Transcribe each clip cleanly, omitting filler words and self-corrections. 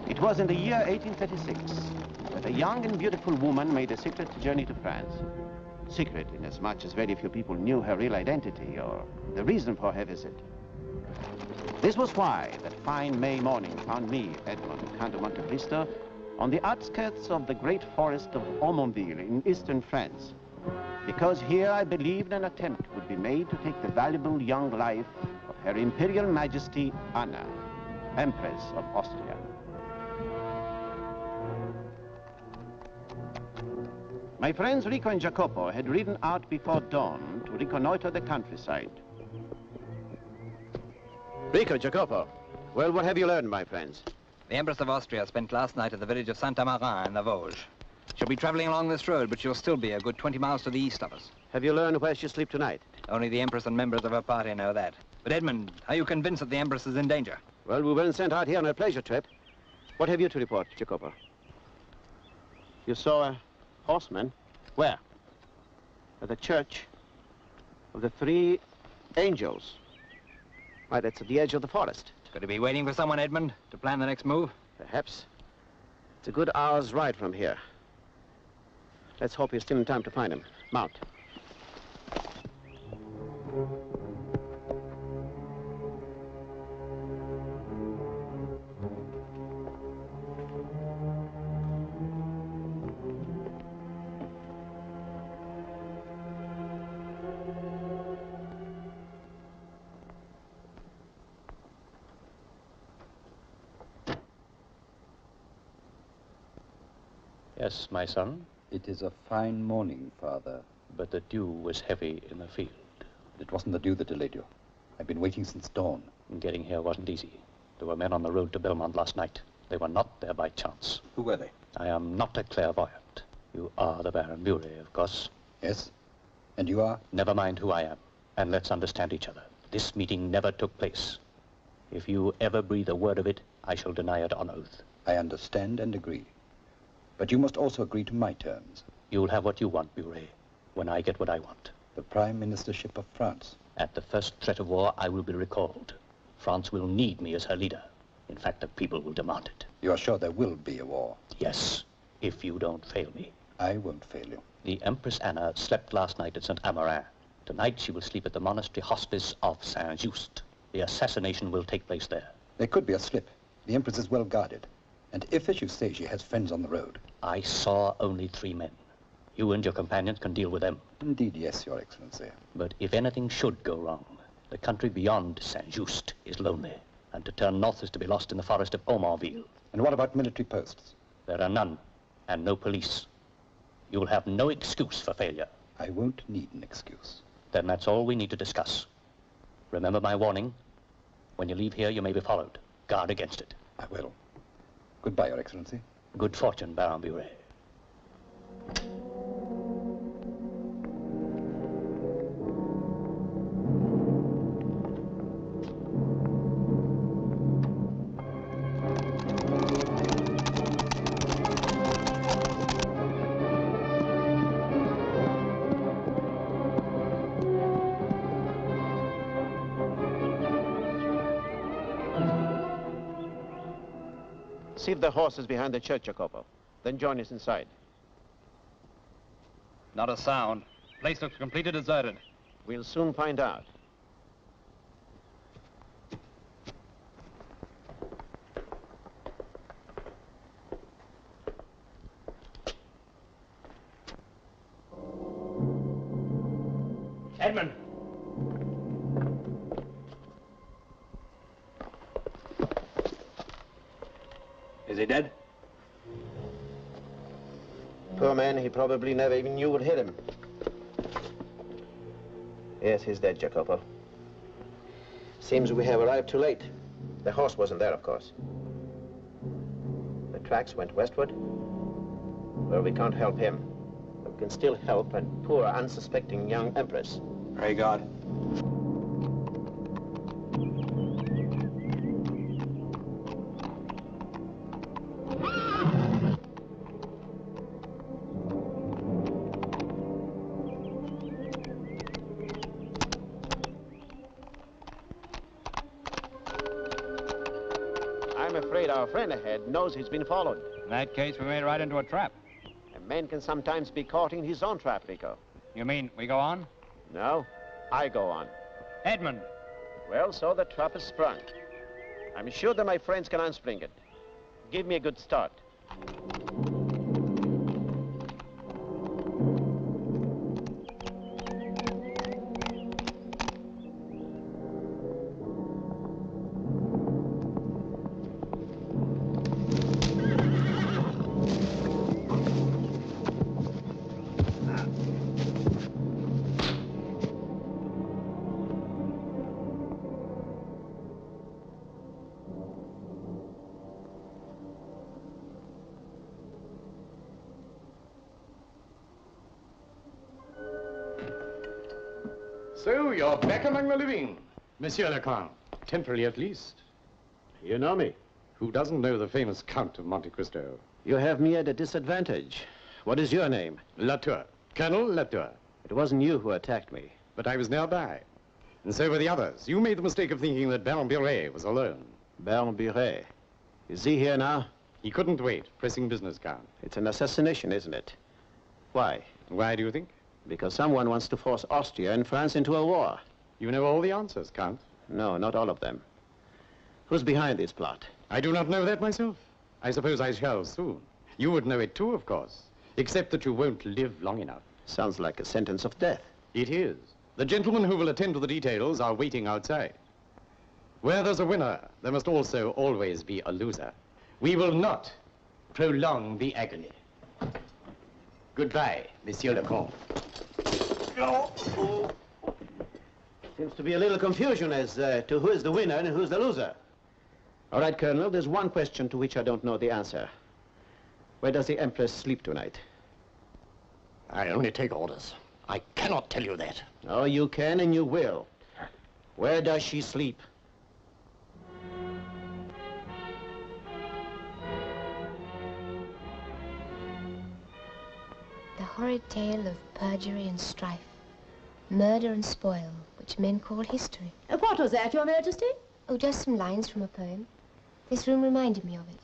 It was in the year 1836 that a young and beautiful woman made a secret journey to France. Secret inasmuch as very few people knew her real identity or the reason for her visit. This was why that fine May morning found me, Edmond, Count of Monte Cristo, on the outskirts of the great forest of Aumonville in eastern France. Because here I believed an attempt would be made to take the valuable young life of Her Imperial Majesty Anna, Empress of Austria. My friends Rico and Jacopo had ridden out before dawn to reconnoiter the countryside. Rico, Jacopo, well, what have you learned, my friends? The Empress of Austria spent last night at the village of Saint-Amarin in the Vosges. She'll be traveling along this road, but she'll still be a good 20 miles to the east of us. Have you learned where she'll sleep tonight? Only the Empress and members of her party know that. But Edmund, are you convinced that the Empress is in danger? Well, we weren't sent out here on a pleasure trip. What have you to report, Jacopo? You saw a horseman? Where? At the Church of the Three Angels. Why, that's at the edge of the forest. Could he be waiting for someone, Edmund, to plan the next move? Perhaps. It's a good hour's ride from here. Let's hope you're still in time to find him. Mount. Yes, my son. It is a fine morning, Father. But the dew was heavy in the field. It wasn't the dew that delayed you. I've been waiting since dawn. Getting here wasn't easy. There were men on the road to Belmont last night. They were not there by chance. Who were they? I am not a clairvoyant. You are the Baron Bury, of course. Yes. And you are? Never mind who I am. And let's understand each other. This meeting never took place. If you ever breathe a word of it, I shall deny it on oath. I understand and agree. But you must also agree to my terms. You'll have what you want, Bury, when I get what I want. The Prime Ministership of France. At the first threat of war, I will be recalled. France will need me as her leader. In fact, the people will demand it. You are sure there will be a war? Yes, if you don't fail me. I won't fail you. The Empress Anna slept last night at Saint-Amarin. Tonight she will sleep at the monastery hospice of Saint-Just. The assassination will take place there. There could be a slip. The Empress is well guarded. And if, as you say, she has friends on the road... I saw only 3 men. You and your companions can deal with them. Indeed, yes, Your Excellency. But if anything should go wrong, the country beyond Saint-Just is lonely. And to turn north is to be lost in the forest of Aumonville. And what about military posts? There are none, and no police. You'll have no excuse for failure. I won't need an excuse. Then that's all we need to discuss. Remember my warning? When you leave here, you may be followed. Guard against it. I will. Goodbye, Your Excellency. Good fortune, Baron Bury. See if the horse is behind the church, Jacopo. Then join us inside. Not a sound. Place looks completely deserted. We'll soon find out. Edmund! Is he dead? Poor man, he probably never even knew what hit him. Yes, he's dead, Jacopo. Seems we have arrived too late. The horse wasn't there, of course. The tracks went westward, Well, we can't help him. But we can still help a poor, unsuspecting young empress. Pray God. I'm afraid our friend ahead knows he's been followed. In that case, we may ride into a trap. A man can sometimes be caught in his own trap, Rico. You mean we go on? No, I go on. Edmund! Well, so the trap is sprung. I'm sure that my friends can unspring it. Give me a good start. So, you're back among the living, Monsieur le Count. Temporarily, at least. You know me. Who doesn't know the famous Count of Monte Cristo? You have me at a disadvantage. What is your name? Latour. Colonel Latour. It wasn't you who attacked me. But I was nearby. And so were the others. You made the mistake of thinking that Baron Buret was alone. Baron Buret. Is he here now? He couldn't wait. Pressing business, Count. It's an assassination, isn't it? Why? Why do you think? Because someone wants to force Austria and France into a war. You know all the answers, Count. No, not all of them. Who's behind this plot? I do not know that myself. I suppose I shall soon. You would know it too, of course. Except that you won't live long enough. Sounds like a sentence of death. It is. The gentlemen who will attend to the details are waiting outside. Where there's a winner, there must also always be a loser. We will not prolong the agony. Goodbye, Monsieur le Comte. Seems to be a little confusion as to who is the winner and who's the loser. All right, Colonel, there's one question to which I don't know the answer. Where does the Empress sleep tonight? I only take orders. I cannot tell you that. Oh, you can and you will. Where does she sleep? The horrid tale of perjury and strife, murder and spoil, which men call history. What was that, Your Majesty? Oh, just some lines from a poem. This room reminded me of it.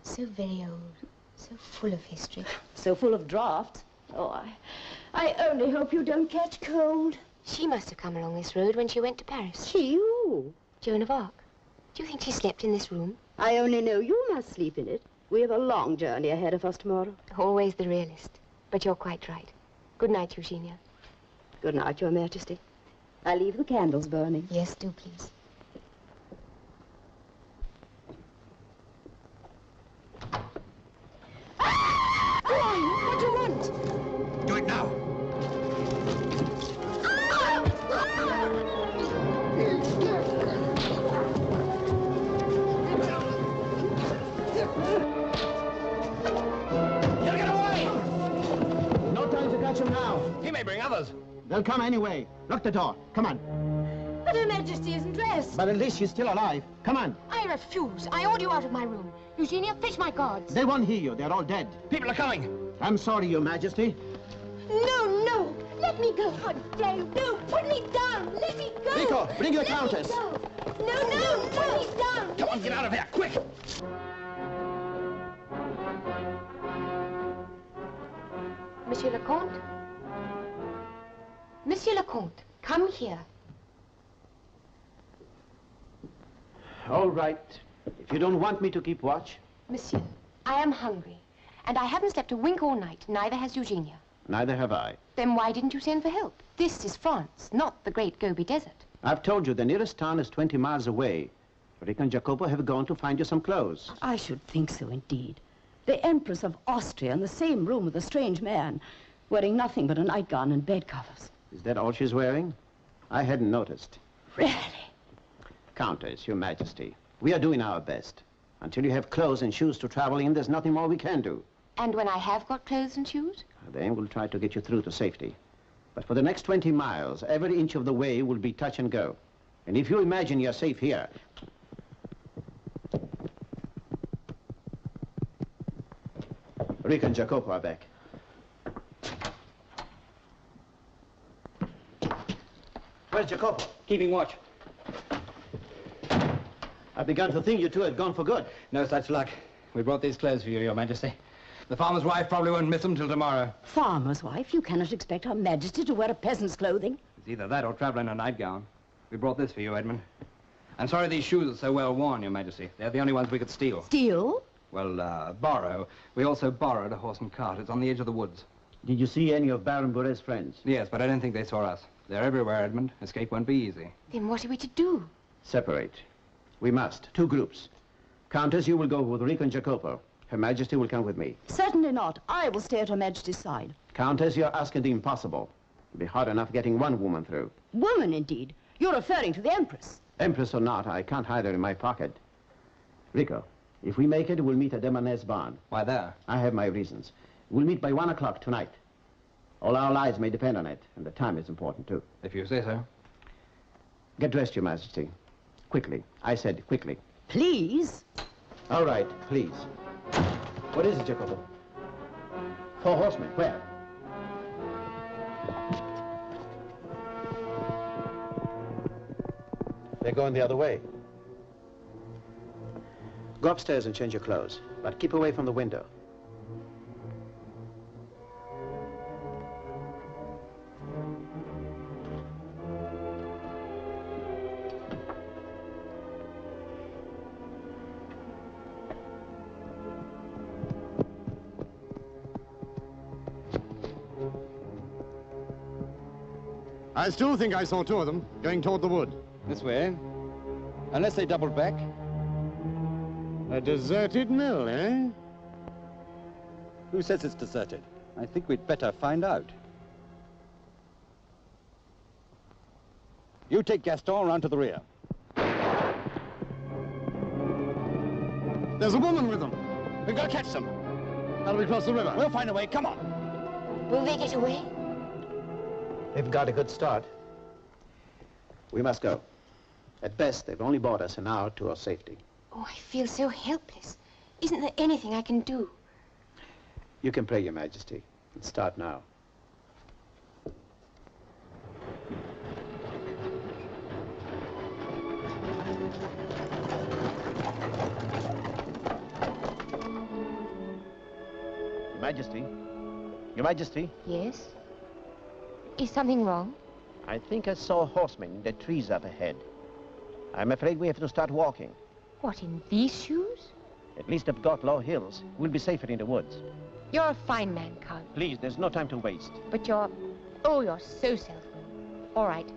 So very old, so full of history. So full of draughts. Oh, I only hope you don't catch cold. She must have come along this road when she went to Paris. She, you? Joan of Arc. Do you think she slept in this room? I only know you must sleep in it. We have a long journey ahead of us tomorrow. Always the realist. But you're quite right. Good night, Eugenia. Good night, Your Majesty. I'll leave the candles burning. Yes, do please. Go on, what do you want? Do it now. He'll get away! No time to catch him now. He may bring others. They'll come anyway. Lock the door. Come on. But Her Majesty isn't dressed. But at least she's still alive. Come on. I refuse. I order you out of my room. Eugenia, fetch my guards. They won't hear you. They're all dead. People are coming. I'm sorry, Your Majesty. No, no. Let me go. How dare you? No, put me down. Let me go. Rico, bring the Let me Countess. go. No, put me down. Come on, get out of here, quick! Monsieur le Comte? Monsieur le Comte, come here. All right. If you don't want me to keep watch. Monsieur, I am hungry, and I haven't slept a wink all night, neither has Eugenia. Neither have I. Then why didn't you send for help? This is France, not the Great Gobi Desert. I've told you the nearest town is 20 miles away. Rick and Jacopo have gone to find you some clothes. I should think so, indeed. The Empress of Austria in the same room with a strange man, wearing nothing but a nightgown and bed covers. Is that all she's wearing? I hadn't noticed. Really? Countess, Your Majesty, we are doing our best. Until you have clothes and shoes to travel in, there's nothing more we can do. And when I have got clothes and shoes? Then we'll try to get you through to safety. But for the next 20 miles, every inch of the way will be touch and go. And if you imagine you're safe here... Rick and Jacopo are back. Where's Jacopo? Keeping watch. I've begun to think you two had gone for good. No such luck. We brought these clothes for you, Your Majesty. The farmer's wife probably won't miss them till tomorrow. Farmer's wife? You cannot expect Her Majesty to wear a peasant's clothing. It's either that or travel in a nightgown. We brought this for you, Edmund. I'm sorry these shoes are so well worn, Your Majesty. They're the only ones we could steal. Steal? Well, borrow. We also borrowed a horse and cart. It's on the edge of the woods. Did you see any of Baron Buret's friends? Yes, but I don't think they saw us. They're everywhere, Edmund. Escape won't be easy. Then what are we to do? Separate. We must. 2 groups. Countess, you will go with Rick and Jacopo. Her Majesty will come with me. Certainly not. I will stay at Her Majesty's side. Countess, you're asking the impossible. It'll be hard enough getting one woman through. Woman, indeed. You're referring to the Empress. Empress or not, I can't hide her in my pocket. Rico, if we make it, we'll meet at Demonet's barn. Why there? I have my reasons. We'll meet by 1 o'clock tonight. All our lives may depend on it, and the time is important, too. If you say so. Get dressed, Your Majesty. Quickly. I said quickly. Please? All right, please. What is it, Jacopo? 4 horsemen. Where? They're going the other way. Go upstairs and change your clothes, but keep away from the window. I still think I saw 2 of them going toward the wood. This way. Unless they doubled back. A deserted mill, eh? Who says it's deserted? I think we'd better find out. You take Gaston round to the rear. There's a woman with them. We've got to catch them. How do we cross the river? We'll find a way. Come on. Will they get away? They've got a good start. We must go. At best, they've only brought us an hour to our safety. Oh, I feel so helpless. Isn't there anything I can do? You can pray, Your Majesty. Let's start now. Your Majesty? Your Majesty? Yes? Is something wrong? I think I saw a horseman in the trees up ahead. I'm afraid we have to start walking. What, in these shoes? At least up Gotlow Hills. We'll be safer in the woods. You're a fine man, Count. Please, there's no time to waste. But you're... Oh, you're so self-willed. All right.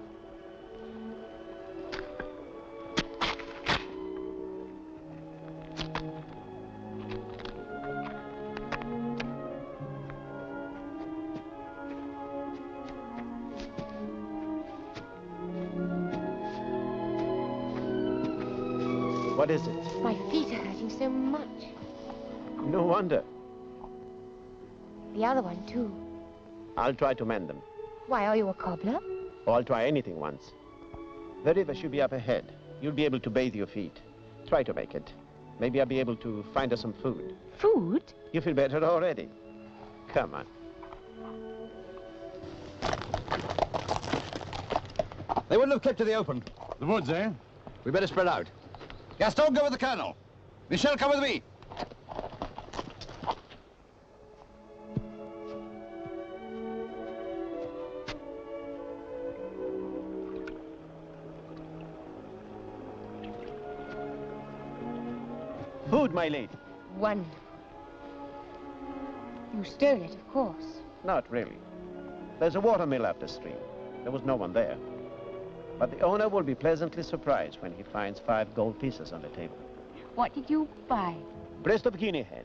What is it? My feet are hurting so much. No wonder. The other one, too. I'll try to mend them. Why, are you a cobbler? Or I'll try anything once. The river should be up ahead. You'll be able to bathe your feet. Try to make it. Maybe I'll be able to find us some food. Food? You feel better already. Come on. They wouldn't have kept to the open. The woods, eh? We better spread out. Gaston, go with the colonel. Michel, come with me. Food, my lady. Wonderful. You stole it, of course. Not really. There's a watermill up the stream. There was no one there. But the owner will be pleasantly surprised when he finds 5 gold pieces on the table. What did you buy? Breast of guinea hen,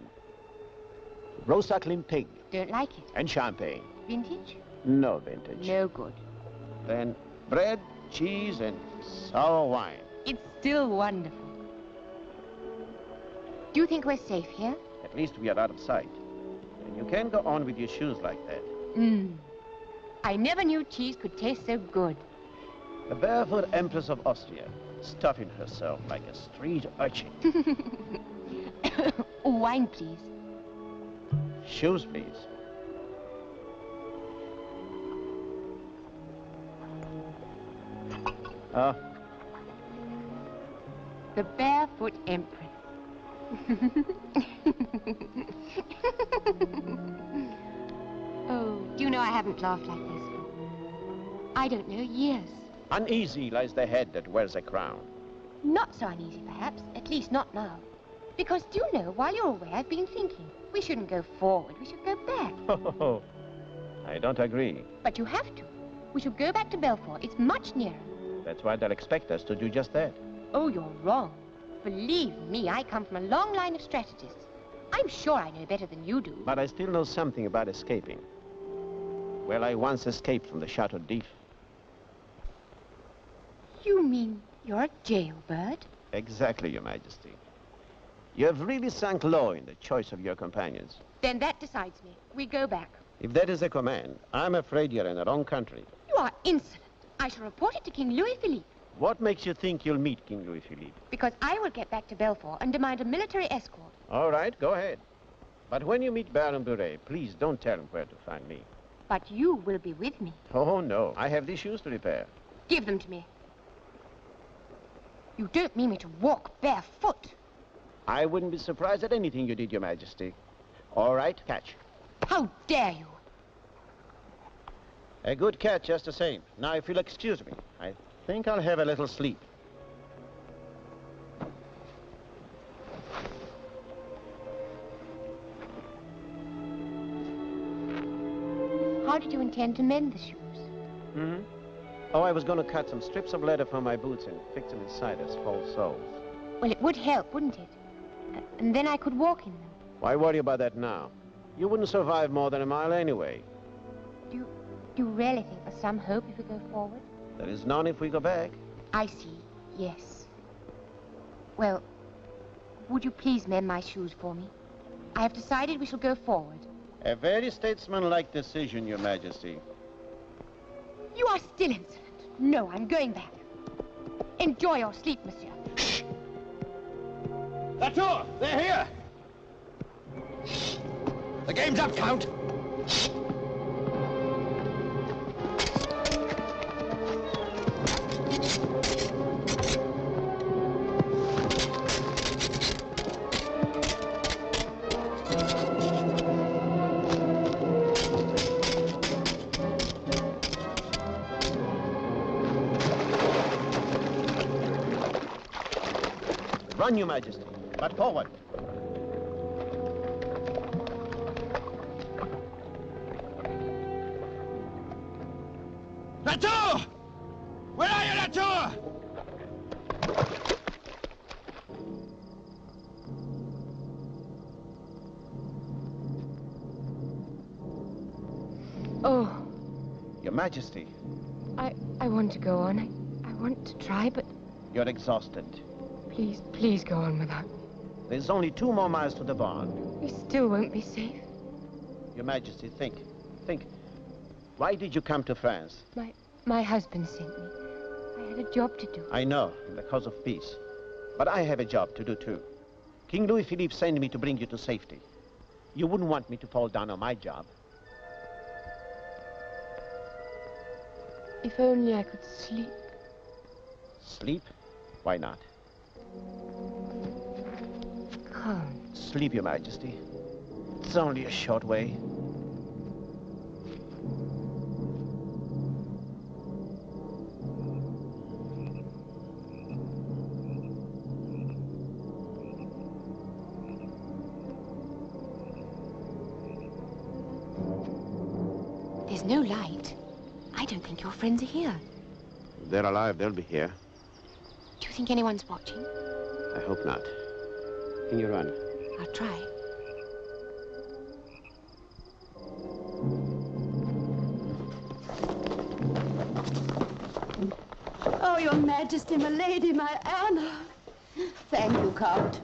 roast suckling pig, Don't like it. and champagne. Vintage? No vintage. No good. Then bread, cheese, and sour wine. It's still wonderful. Do you think we're safe here? At least we are out of sight. You can't go on with your shoes like that. I never knew cheese could taste so good. The barefoot Empress of Austria, stuffing herself like a street urchin. Wine, please. Shoes, please. The barefoot Empress. Oh, do you know I haven't laughed like this for, I don't know, years. Uneasy lies the head that wears a crown. Not so uneasy, perhaps. At least not now. Because, do you know, while you're away, I've been thinking. We shouldn't go forward. We should go back. I don't agree. But you have to. We should go back to Belfort. It's much nearer. That's why they'll expect us to do just that. Oh, you're wrong. Believe me, I come from a long line of strategists. I'm sure I know better than you do. But I still know something about escaping. Well, I once escaped from the Chateau d'If. You mean you're a jailbird? Exactly, Your Majesty. You have really sunk low in the choice of your companions. Then that decides me. We go back. If that is a command, I'm afraid you're in the wrong country. You are insolent. I shall report it to King Louis-Philippe. What makes you think you'll meet King Louis-Philippe? Because I will get back to Belfort and demand a military escort. All right, go ahead. But when you meet Baron Bure, please don't tell him where to find me. But you will be with me. Oh, no. I have these shoes to repair. Give them to me. You don't mean me to walk barefoot. I wouldn't be surprised at anything you did, Your Majesty. All right, catch. How dare you? A good catch, just the same. Now, if you'll excuse me, I think I'll have a little sleep. How did you intend to mend the shoes? Oh, I was going to cut some strips of leather from my boots and fix them inside as false soles. Well, it would help, wouldn't it? And then I could walk in them. Why worry about that now? You wouldn't survive more than a mile anyway. Do you really think there's some hope if we go forward? There is none if we go back. I see, yes. Well, would you please mend my shoes for me? I have decided we shall go forward. A very statesmanlike decision, Your Majesty. You are still insolent. No, I'm going back. Enjoy your sleep, monsieur. Shh! Latour! They're here! The game's up, Count. Run, Your Majesty, but forward. Latour! Where are you, Latour? Oh. Your Majesty. I want to go on. I want to try, but... You're exhausted. Please go on without. There's only 2 more miles to the barn. We still won't be safe. Your Majesty, think. Why did you come to France? My husband sent me. I had a job to do. I know, in the cause of peace. But I have a job to do, too. King Louis-Philippe sent me to bring you to safety. You wouldn't want me to fall down on my job. If only I could sleep. Sleep? Why not? Can't. Sleep, Your Majesty. It's only a short way. There's no light. I don't think your friends are here. If they're alive, they'll be here. Do you think anyone's watching? I hope not. Can you run? I'll try. Oh, Your Majesty, my lady, my Anna. Thank you, Count.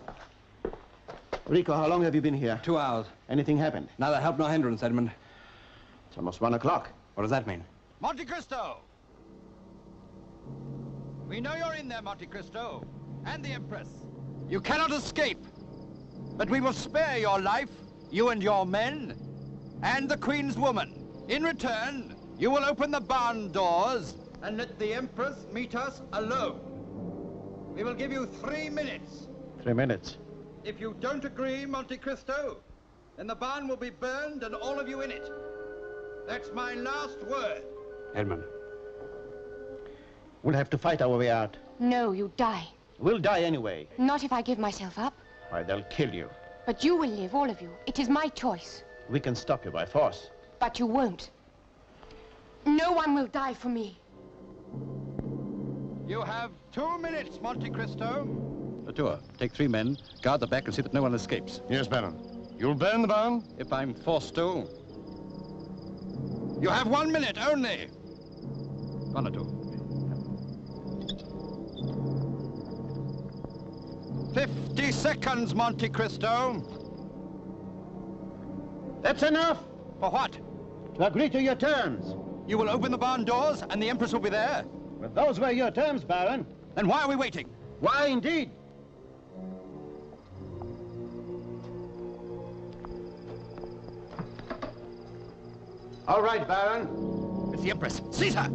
Rico, how long have you been here? 2 hours. Anything happened? Neither help nor hindrance, Edmund. It's almost 1 o'clock. What does that mean? Monte Cristo! We know you're in there, Monte Cristo, and the Empress. You cannot escape, but we will spare your life, you and your men, and the Queen's woman. In return, you will open the barn doors and let the Empress meet us alone. We will give you 3 minutes. 3 minutes. If you don't agree, Monte Cristo, then the barn will be burned and all of you in it. That's my last word. Edmund. We'll have to fight our way out. No, you die. We'll die anyway. Not if I give myself up. Why, they'll kill you. But you will live, all of you. It is my choice. We can stop you by force. But you won't. No one will die for me. You have 2 minutes, Monte Cristo. Latour, take 3 men, guard the back and see that no one escapes. Yes, Baron. You'll burn the barn? If I'm forced to. You have 1 minute only. 1 or 2. 50 seconds, Monte Cristo. That's enough! For what? To agree to your terms. You will open the barn doors and the Empress will be there? Well, those were your terms, Baron. Then why are we waiting? Why, indeed? All right, Baron. It's the Empress. Seize her!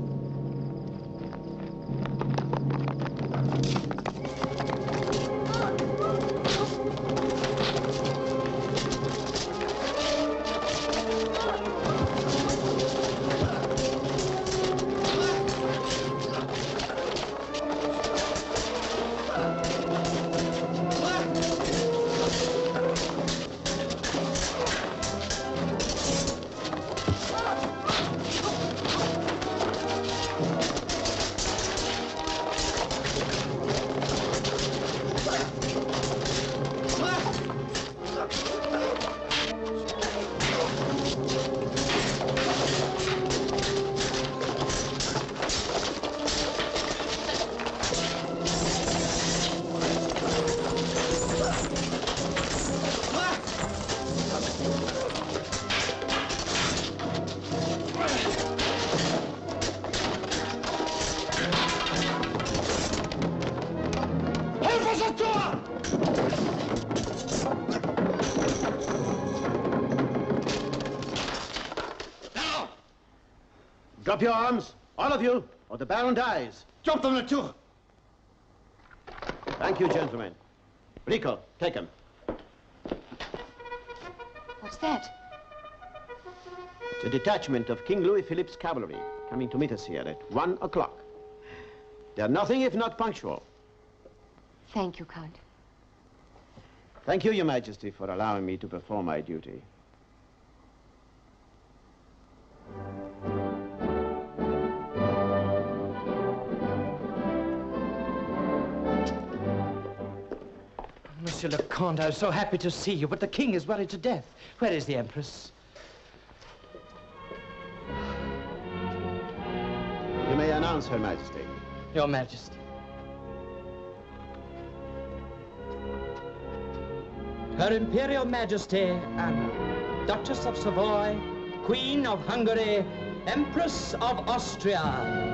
Drop your arms, all of you, or the Baron dies. Drop them, Latour! Thank you, gentlemen. Rico, take him. What's that? It's a detachment of King Louis Philippe's cavalry coming to meet us here at 1 o'clock. They're nothing if not punctual. Thank you, Count. Thank you, Your Majesty, for allowing me to perform my duty. Monsieur le Comte, I was so happy to see you, but the king is worried to death. Where is the Empress? You may announce, Her Majesty. Your Majesty. Her Imperial Majesty Anna, Duchess of Savoy, Queen of Hungary, Empress of Austria.